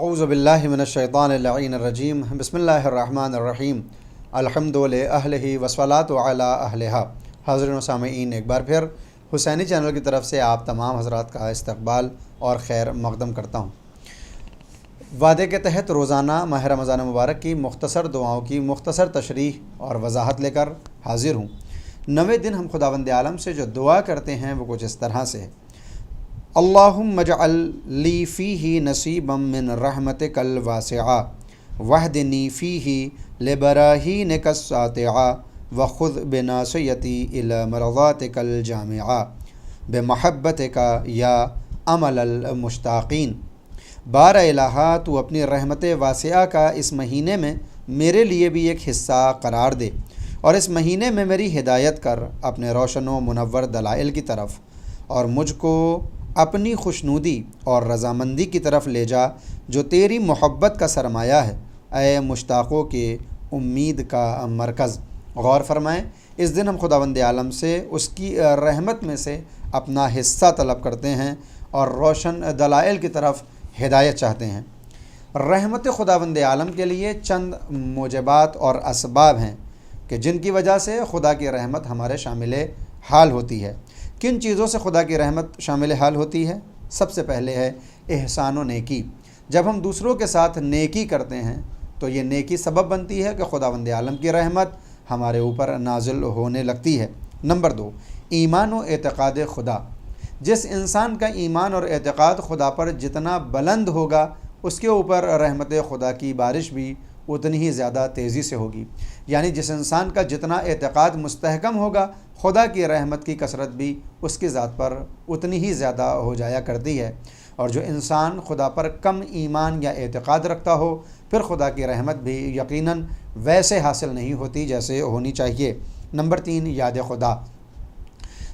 اعوذ باللہ من الشیطان اللعین الرجیم بسم اللہ الرحمن الرحیم الحمد للہ والصلاۃ علی اہلہا۔ حاضرین و سامعین، ایک بار پھر حسینی چینل کی طرف سے آپ تمام حضرات کا استقبال اور خیر مقدم کرتا ہوں۔ وعدے کے تحت روزانہ ماہ رمضان مبارک کی مختصر دعاؤں کی مختصر تشریح اور وضاحت لے کر حاضر ہوں۔ 90 دن ہم خداوند عالم سے جو دعا کرتے ہیں وہ کچھ اس طرح سے ہے: اللہم اجعل لی فیہ نصیبا من رحمتک الواسعہ واہدنی فیہ لبراہینک الساطعہ وخذ بناصیتی الی مرضاتک الجامعہ بمحبتک یا امل المشتاقین۔ بار الہا، تو اپنی رحمت واسعہ کا اس مہینے میں میرے لیے بھی ایک حصہ قرار دے اور اس مہینے میں میری ہدایت کر اپنے روشن و منور دلائل کی طرف، اور مجھ کو اپنی خوشنودی اور رضامندی کی طرف لے جا جو تیری محبت کا سرمایہ ہے، اے مشتاقوں کے امید کا مرکز۔ غور فرمائیں، اس دن ہم خداوند عالم سے اس کی رحمت میں سے اپنا حصہ طلب کرتے ہیں اور روشن دلائل کی طرف ہدایت چاہتے ہیں۔ رحمت خداوند عالم کے لیے چند موجبات اور اسباب ہیں کہ جن کی وجہ سے خدا کی رحمت ہمارے شامل حال ہوتی ہے۔ کن چیزوں سے خدا کی رحمت شامل حال ہوتی ہے؟ سب سے پہلے ہے احسان و نیکی۔ جب ہم دوسروں کے ساتھ نیکی کرتے ہیں تو یہ نیکی سبب بنتی ہے کہ خداوند عالم کی رحمت ہمارے اوپر نازل ہونے لگتی ہے۔ نمبر 2، ایمان و اعتقاد خدا۔ جس انسان کا ایمان اور اعتقاد خدا پر جتنا بلند ہوگا، اس کے اوپر رحمت خدا کی بارش بھی اتنی ہی زیادہ تیزی سے ہوگی۔ یعنی جس انسان کا جتنا اعتقاد مستحکم ہوگا، خدا کی رحمت کی کثرت بھی اس کی ذات پر اتنی ہی زیادہ ہو جایا کرتی ہے۔ اور جو انسان خدا پر کم ایمان یا اعتقاد رکھتا ہو، پھر خدا کی رحمت بھی یقیناً ویسے حاصل نہیں ہوتی جیسے ہونی چاہیے۔ نمبر 3، یاد خدا۔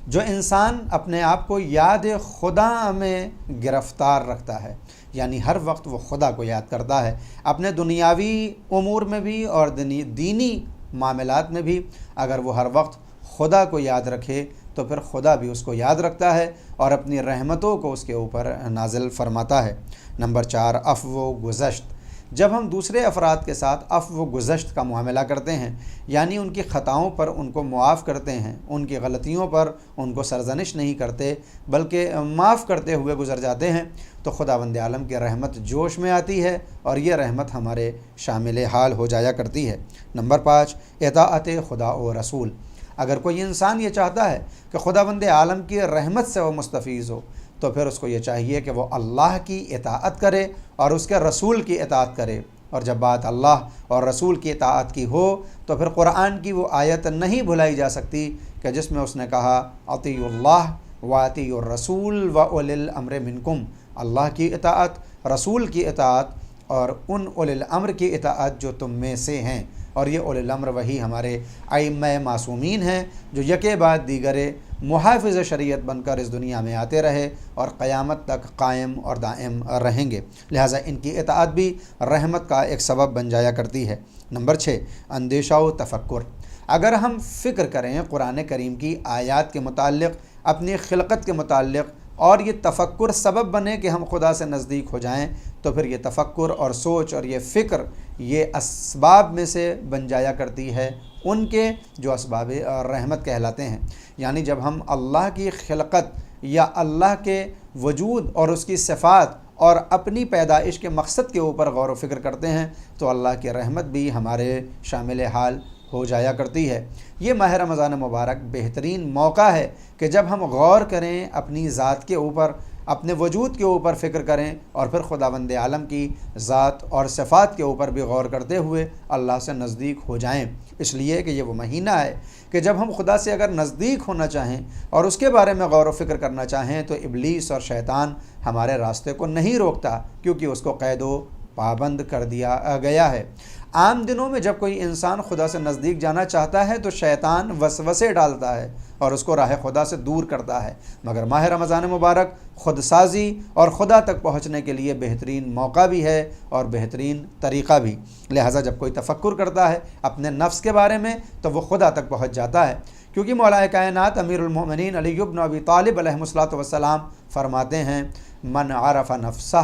جو انسان اپنے آپ کو یاد خدا میں گرفتار رکھتا ہے، یعنی ہر وقت وہ خدا کو یاد کرتا ہے، اپنے دنیاوی امور میں بھی اور دینی معاملات میں بھی اگر وہ ہر وقت خدا کو یاد رکھے تو پھر خدا بھی اس کو یاد رکھتا ہے اور اپنی رحمتوں کو اس کے اوپر نازل فرماتا ہے۔ نمبر 4، عفو و گزشت۔ جب ہم دوسرے افراد کے ساتھ عفو و گزشت کا معاملہ کرتے ہیں، یعنی ان کی خطاؤں پر ان کو معاف کرتے ہیں، ان کی غلطیوں پر ان کو سرزنش نہیں کرتے بلکہ معاف کرتے ہوئے گزر جاتے ہیں، تو خداوند عالم کی رحمت جوش میں آتی ہے اور یہ رحمت ہمارے شامل حال ہو جایا کرتی ہے۔ نمبر 5، اطاعت خدا و رسول۔ اگر کوئی انسان یہ چاہتا ہے کہ خداوند عالم کی رحمت سے وہ مستفیض ہو، تو پھر اس کو یہ چاہیے کہ وہ اللہ کی اطاعت کرے اور اس کے رسول کی اطاعت کرے۔ اور جب بات اللہ اور رسول کی اطاعت کی ہو تو پھر قرآن کی وہ آیت نہیں بھلائی جا سکتی کہ جس میں اس نے کہا اطیعوا اللہ و اطیعوا الرسول و اولی الامر منکم۔ اللہ کی اطاعت، رسول کی اطاعت اور ان اولی الامر کی اطاعت جو تم میں سے ہیں۔ اور یہ اولی الامر وہی ہمارے ائمہ معصومین ہیں جو یکے بعد دیگر محافظ شریعت بن کر اس دنیا میں آتے رہے اور قیامت تک قائم اور دائم رہیں گے، لہٰذا ان کی اطاعت بھی رحمت کا ایک سبب بن جایا کرتی ہے۔ نمبر 6، اندیشہ و تفکر۔ اگر ہم فکر کریں قرآن کریم کی آیات کے متعلق، اپنی خلقت کے متعلق، اور یہ تفکر سبب بنے کہ ہم خدا سے نزدیک ہو جائیں، تو پھر یہ تفکر اور سوچ اور یہ فکر یہ اسباب میں سے بن جایا کرتی ہے ان کے جو اسباب رحمت کہلاتے ہیں۔ یعنی جب ہم اللہ کی خلقت یا اللہ کے وجود اور اس کی صفات اور اپنی پیدائش کے مقصد کے اوپر غور و فکر کرتے ہیں تو اللہ کی رحمت بھی ہمارے شامل حال ہو جایا کرتی ہے۔ یہ ماہ رمضان مبارک بہترین موقع ہے کہ جب ہم غور کریں اپنی ذات کے اوپر، اپنے وجود کے اوپر فکر کریں اور پھر خداوند عالم کی ذات اور صفات کے اوپر بھی غور کرتے ہوئے اللہ سے نزدیک ہو جائیں۔ اس لیے کہ یہ وہ مہینہ ہے کہ جب ہم خدا سے اگر نزدیک ہونا چاہیں اور اس کے بارے میں غور و فکر کرنا چاہیں تو ابلیس اور شیطان ہمارے راستے کو نہیں روکتا، کیونکہ اس کو قید و پابند کر دیا گیا ہے۔ عام دنوں میں جب کوئی انسان خدا سے نزدیک جانا چاہتا ہے تو شیطان وسوسے ڈالتا ہے اور اس کو راہ خدا سے دور کرتا ہے، مگر ماہ رمضان مبارک خود سازی اور خدا تک پہنچنے کے لیے بہترین موقع بھی ہے اور بہترین طریقہ بھی۔ لہٰذا جب کوئی تفکر کرتا ہے اپنے نفس کے بارے میں تو وہ خدا تک پہنچ جاتا ہے، کیونکہ مولا کائنات امیر المومنین علی بن ابی طالب علیہ الصلوۃ والسلام فرماتے ہیں من عرف نفسہ